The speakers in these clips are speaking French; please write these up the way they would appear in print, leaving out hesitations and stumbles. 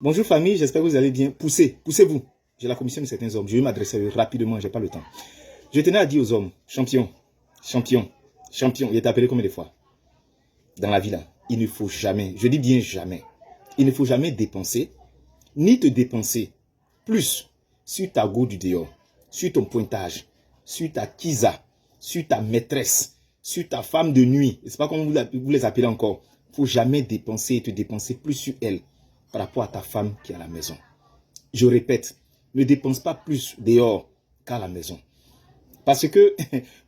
Bonjour famille, j'espère que vous allez bien. Poussez-vous. J'ai la commission de certains hommes. Je vais m'adresser à eux rapidement, je n'ai pas le temps. Je tenais à dire aux hommes, champion, il est appelé combien de fois dans la vie là? Il ne faut jamais, je dis bien jamais, il ne faut jamais dépenser, ni te dépenser plus sur ta go du dehors, sur ton pointage, sur ta kisa, sur ta maîtresse, sur ta femme de nuit. C'est pas comme vous les appelez encore. Il ne faut jamais dépenser et te dépenser plus sur elle par rapport à ta femme qui est à la maison. Je répète, ne dépense pas plus dehors qu'à la maison. Parce que,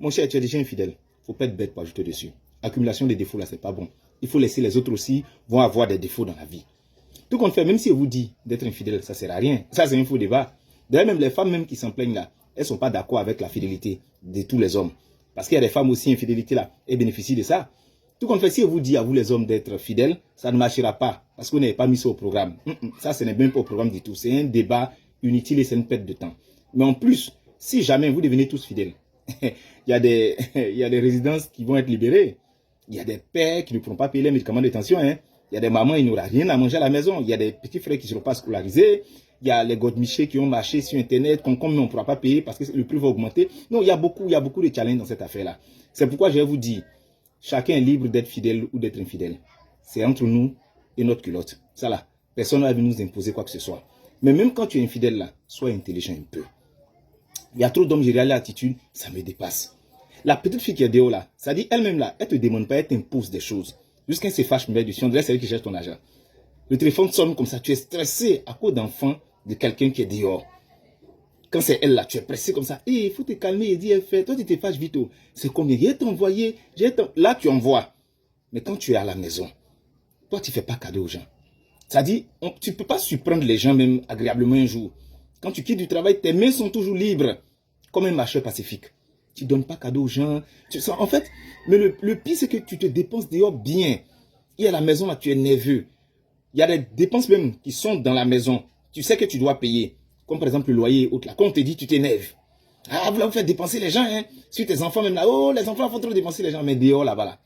mon cher, tu es déjà infidèle. Il ne faut pas être bête pour ajouter dessus. Accumulation des défauts, là, c'est pas bon. Il faut laisser les autres aussi vont avoir des défauts dans la vie. Tout compte fait, même si on vous dit d'être infidèle, ça ne sert à rien. Ça, c'est un faux débat. D'ailleurs, même les femmes même qui s'en plaignent là, elles ne sont pas d'accord avec la fidélité de tous les hommes. Parce qu'il y a des femmes aussi infidélité là, elles bénéficient de ça. Tout compte fait, si on vous dit à vous les hommes d'être fidèles, ça ne marchera pas. Parce qu'on n'avait pas mis ça au programme. Ça, ce n'est même pas au programme du tout. C'est un débat inutile et c'est une perte de temps. Mais en plus, si jamais vous devenez tous fidèles, il y a des résidences qui vont être libérées. Il y a des pères qui ne pourront pas payer les médicaments de tension. Il y a des mamans, il n'y aura rien à manger à la maison. Il y a des petits frères qui ne seront pas scolarisés. Il y a les godemichés qui ont marché sur Internet, comme on ne pourra pas payer parce que le prix va augmenter. Non, il y a beaucoup de challenges dans cette affaire-là. C'est pourquoi je vais vous dire, chacun est libre d'être fidèle ou d'être infidèle. C'est entre nous et notre culotte. Ça là, personne ne va venir nous imposer quoi que ce soit. Mais même quand tu es infidèle là, sois intelligent un peu. Il y a trop d'hommes, j'ai réalisé l'attitude, ça me dépasse. La petite fille qui est dehors là, ça dit elle-même là, elle te demande pas, elle t'impose des choses. Jusqu'à ce qu'elle se fâche, mais du on dirait c'est elle qui cherche ton argent. Le téléphone sonne comme ça, tu es stressé à cause d'enfant de quelqu'un qui est dehors. Quand c'est elle là, tu es pressé comme ça. Il faut te calmer et dire, toi tu te fâches vite. C'est combien? J'ai t'envoyé, là tu envoies. Mais quand tu es à la maison, toi tu ne fais pas cadeau aux gens. Ça dit, tu ne peux pas surprendre les gens même agréablement un jour. Quand tu quittes du travail, tes mains sont toujours libres, comme un marcheur pacifique. Tu ne donnes pas cadeau aux gens. En fait, mais le pire, c'est que tu te dépenses dehors bien. Et à la maison, là, tu es nerveux. Il y a des dépenses même qui sont dans la maison. Tu sais que tu dois payer. Comme par exemple le loyer et autres. Là, quand on te dit, tu t'énerves. Ah, vous faites dépenser les gens, hein. Sur tes enfants même là. Oh, les enfants font trop dépenser les gens. Mais dehors, là-bas, là.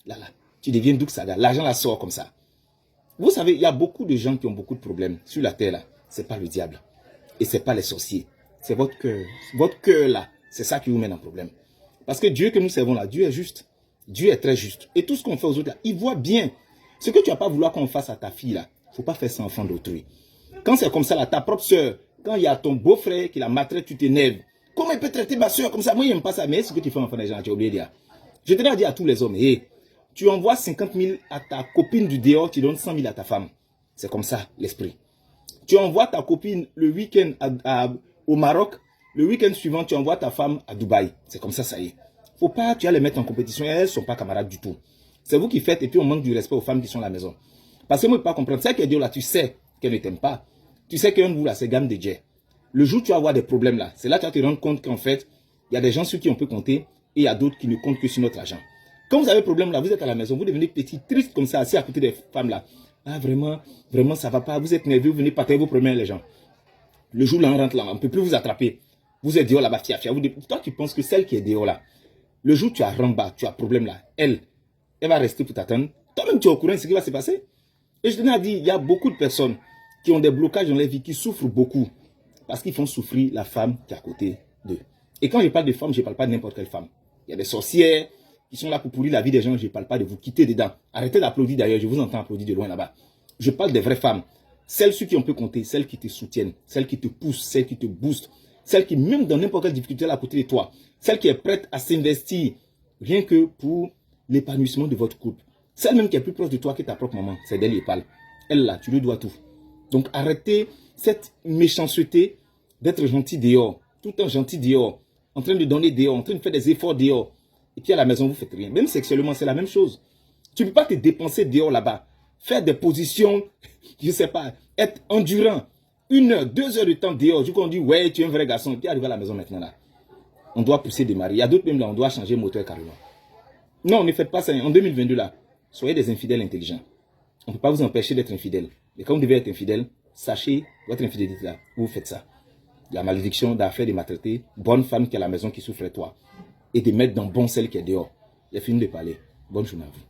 Là, tu deviens Douk Saga. L'argent, là, sort comme ça. Vous savez, il y a beaucoup de gens qui ont beaucoup de problèmes. Sur la terre, là, ce n'est pas le diable. Et ce n'est pas les sorciers. C'est votre cœur. Votre cœur, là, c'est ça qui vous mène en problème. Parce que Dieu que nous servons là, Dieu est juste. Dieu est très juste. Et tout ce qu'on fait aux autres là, il voit bien. Ce que tu n'as pas voulu qu'on fasse à ta fille là, il ne faut pas faire ça enfant d'autrui. Quand c'est comme ça là, ta propre soeur, quand il y a ton beau-frère qui la maltraite, tu t'énerves. Comment il peut traiter ma soeur comme ça? Moi, il n'aime pas ça. Mais ce que tu fais enfant des gens, tu as oublié de dire. Je tenais à dire à tous les hommes, hey, tu envoies 50 000 à ta copine du dehors, tu donnes 100 000 à ta femme. C'est comme ça, l'esprit. Tu envoies ta copine le week-end au Maroc, le week-end suivant, tu envoies ta femme à Dubaï. C'est comme ça, ça y est. Faut pas, tu vas les mettre en compétition, elles ne sont pas camarades du tout. C'est vous qui faites et puis on manque du respect aux femmes qui sont à la maison. Parce que moi, je ne peux pas comprendre. Celle qui est Dieu là, tu sais qu'elle ne t'aime pas. Tu sais qu'un de vous là, c'est gamme de Dieu. Le jour où tu vas avoir des problèmes là, c'est là que tu vas te rendre compte qu'en fait, il y a des gens sur qui on peut compter et il y a d'autres qui ne comptent que sur notre argent. Quand vous avez un problème là, vous êtes à la maison, vous devenez petit, triste comme ça, assis à côté des femmes là. Ah vraiment, vraiment ça va pas, vous êtes nerveux, vous venez partager vos problèmes les gens. Le jour là, on rentre là, on ne peut plus vous attraper. Vous êtes dehors là-bas, fia. Toi, tu penses que celle qui est dehors là, le jour où tu as ramba, tu as problème là, elle va rester pour t'attendre. Toi-même, tu es au courant de ce qui va se passer. Et je tenais à dire, il y a beaucoup de personnes qui ont des blocages dans leur vie, qui souffrent beaucoup. Parce qu'ils font souffrir la femme qui est à côté d'eux. Et quand je parle de femmes, je ne parle pas de n'importe quelle femme. Il y a des sorcières qui sont là pour pourrir la vie des gens. Je ne parle pas de vous quitter dedans. Arrêtez d'applaudir d'ailleurs, je vous entends applaudir de loin là-bas. Je parle des vraies femmes. Celles sur qui on peut compter, celles qui te soutiennent, celles qui te poussent, celles qui te boostent, celles qui, même dans n'importe quelle difficulté, à côté de toi, celle qui est prête à s'investir rien que pour l'épanouissement de votre couple. Celle même qui est plus proche de toi que ta propre maman, c'est d'elle qui parle. Elle là, tu lui dois tout. Donc arrêtez cette méchanceté d'être gentil dehors, tout le temps gentil dehors, en train de donner dehors, en train de faire des efforts dehors. Et puis à la maison, vous ne faites rien. Même sexuellement, c'est la même chose. Tu ne peux pas te dépenser dehors là-bas. Faire des positions, je ne sais pas, être endurant. 1 heure, 2 heures de temps dehors. Du coup, on dit, ouais, tu es un vrai garçon. Et puis arriver à la maison maintenant là. On doit pousser des maris. Il y a d'autres même là, on doit changer le moteur carrément. Non, ne faites pas ça. En 2022 là, soyez des infidèles intelligents. On ne peut pas vous empêcher d'être infidèle. Mais quand vous devez être infidèle, sachez votre infidélité là. Vous faites ça. La malédiction d'affaires de maltraiter, bonne femme qui est à la maison qui souffre de toi. Et de mettre dans bon celle qui est dehors. J'ai fini de parler. Bonne journée à vous.